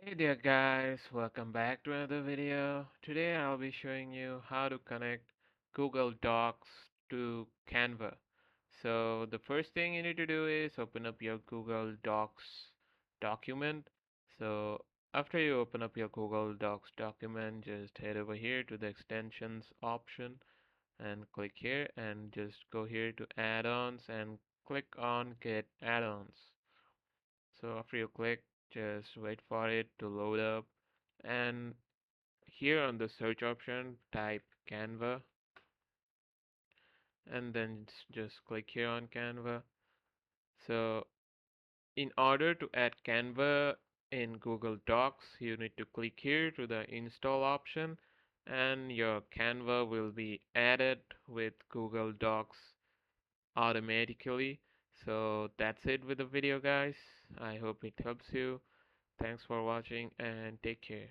Hey there guys, welcome back to another video. Today I'll be showing you how to connect Google Docs to Canva. So the first thing you need to do is open up your Google Docs document. So after you open up your Google Docs document, just head over here to the extensions option and click here and just go here to add-ons and click on get add-ons. So after you click, just wait for it to load up. And here on the search option, type Canva and then just click here on Canva. So in order to add Canva in Google Docs, you need to click here to the install option and your Canva will be added with Google Docs automatically. So that's it with the video, guys. I hope it helps you. Thanks for watching and take care.